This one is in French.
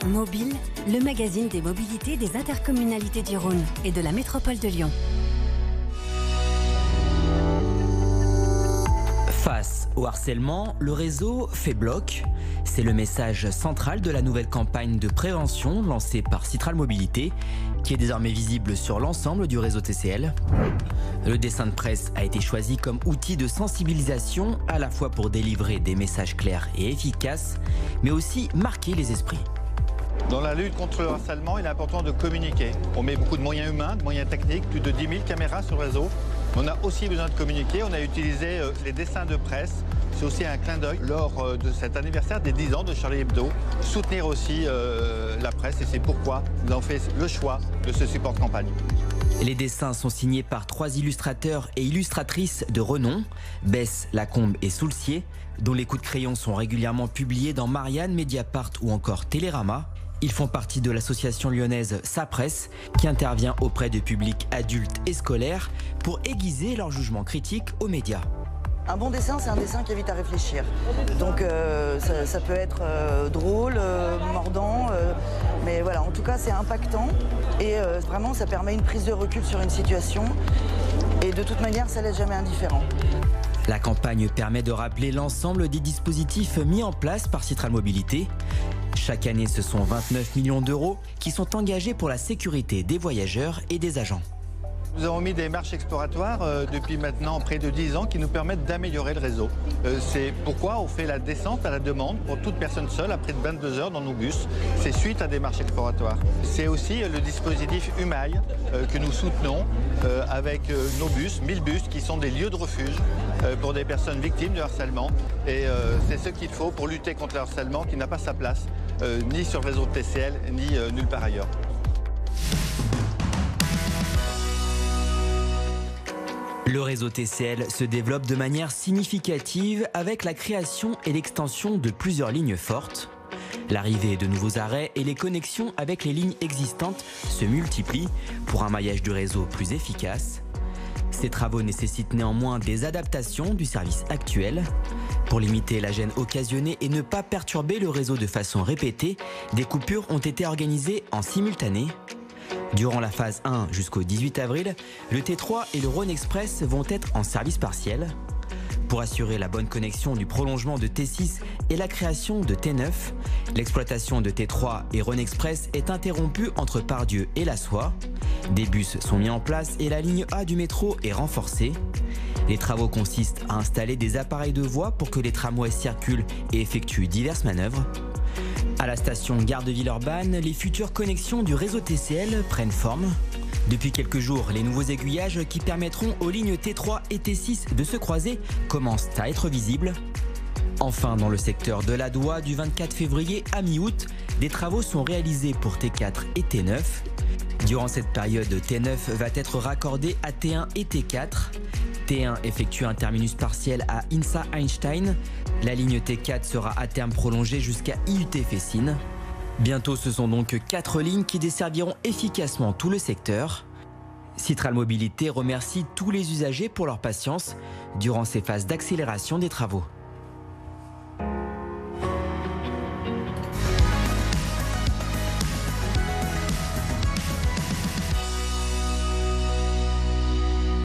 Mobile, le magazine des mobilités des intercommunalités du Rhône et de la métropole de Lyon. Face au harcèlement, le réseau fait bloc. C'est le message central de la nouvelle campagne de prévention lancée par Citral Mobilité, qui est désormais visible sur l'ensemble du réseau TCL. Le dessin de presse a été choisi comme outil de sensibilisation, à la fois pour délivrer des messages clairs et efficaces, mais aussi marquer les esprits. Dans la lutte contre le harcèlement, il est important de communiquer. On met beaucoup de moyens humains, de moyens techniques, plus de 10 000 caméras sur le réseau. On a aussi besoin de communiquer. On a utilisé les dessins de presse. C'est aussi un clin d'œil lors de cet anniversaire des 10 ans de Charlie Hebdo. Soutenir aussi la presse et c'est pourquoi nous avons fait le choix de ce support de campagne. Les dessins sont signés par 3 illustrateurs et illustratrices de renom, Bess, Lacombe et Soulcier, dont les coups de crayon sont régulièrement publiés dans Marianne, Mediapart ou encore Télérama. Ils font partie de l'association lyonnaise Sa Presse, qui intervient auprès de publics adultes et scolaires pour aiguiser leur jugement critique aux médias. Un bon dessin, c'est un dessin qui invite à réfléchir. Donc ça peut être drôle, mordant, mais voilà, en tout cas c'est impactant et vraiment ça permet une prise de recul sur une situation et de toute manière ça laisse jamais indifférent. La campagne permet de rappeler l'ensemble des dispositifs mis en place par Citral Mobilité. Chaque année, ce sont 29 millions d'euros qui sont engagés pour la sécurité des voyageurs et des agents. Nous avons mis des marches exploratoires depuis maintenant près de 10 ans qui nous permettent d'améliorer le réseau. C'est pourquoi on fait la descente à la demande pour toute personne seule après 22 heures dans nos bus. C'est suite à des marches exploratoires. C'est aussi le dispositif Humail que nous soutenons avec nos bus, 1000 bus qui sont des lieux de refuge pour des personnes victimes de harcèlement. Et c'est ce qu'il faut pour lutter contre le harcèlement qui n'a pas sa place ni sur le réseau TCL ni nulle part ailleurs. Le réseau TCL se développe de manière significative avec la création et l'extension de plusieurs lignes fortes. L'arrivée de nouveaux arrêts et les connexions avec les lignes existantes se multiplient pour un maillage du réseau plus efficace. Ces travaux nécessitent néanmoins des adaptations du service actuel. Pour limiter la gêne occasionnée et ne pas perturber le réseau de façon répétée, des coupures ont été organisées en simultané. Durant la phase 1 jusqu'au 18 avril, le T3 et le Rhône Express vont être en service partiel. Pour assurer la bonne connexion du prolongement de T6 et la création de T9, l'exploitation de T3 et Rhône Express est interrompue entre Pardieu et La Soie. Des bus sont mis en place et la ligne A du métro est renforcée. Les travaux consistent à installer des appareils de voie pour que les tramways circulent et effectuent diverses manœuvres. À la station Gare de Villeurbanne, les futures connexions du réseau TCL prennent forme. Depuis quelques jours, les nouveaux aiguillages qui permettront aux lignes T3 et T6 de se croiser commencent à être visibles. Enfin, dans le secteur de la Doua, du 24 février à mi-août, des travaux sont réalisés pour T4 et T9. Durant cette période, T9 va être raccordé à T1 et T4. T1 effectue un terminus partiel à INSA Einstein. La ligne T4 sera à terme prolongée jusqu'à IUT Fessines. Bientôt, ce sont donc 4 lignes qui desserviront efficacement tout le secteur. Citral Mobilité remercie tous les usagers pour leur patience durant ces phases d'accélération des travaux.